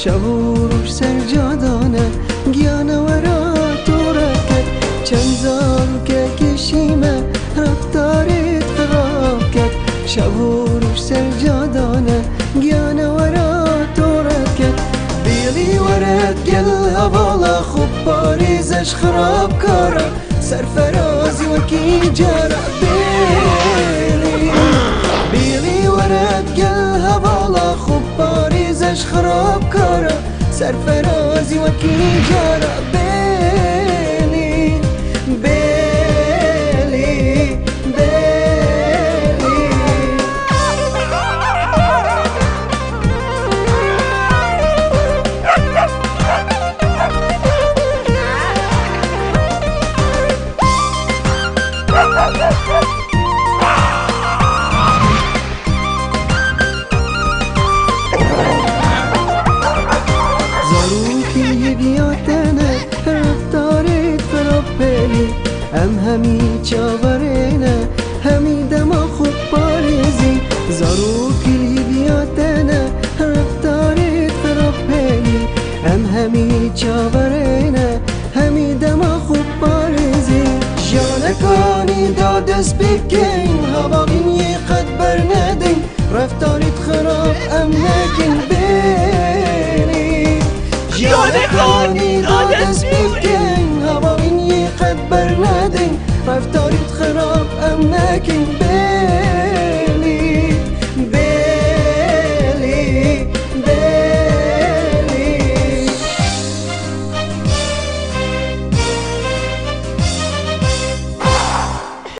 شبوروش سرجادانه گیانه ورا تو رکت چند زال که کشیمه رفتارت خراب کرد شبوروش سرجادانه گیانه ورا تو رکت بیلی ورد گل هوالا خوب پاریزش خراب کاره سرفرازی وکی جرا بیلی ورد گل هوالا خوب پاریزش خراب کاره سرفرازی وکی جرا بیلی بیلی بیلی همی چاورینه همی دما خوب پاریزی زارو کلی بیاتنه رفتاری خراب پینی همی چاورینه همی دما خوب پاریزی جانکانی دادست بکن هواقین یه قد برندین رفتاریت خراب نکن بینی جانکانی دادست بکن هواقین یه قد برندین رفتاریت خراب نکن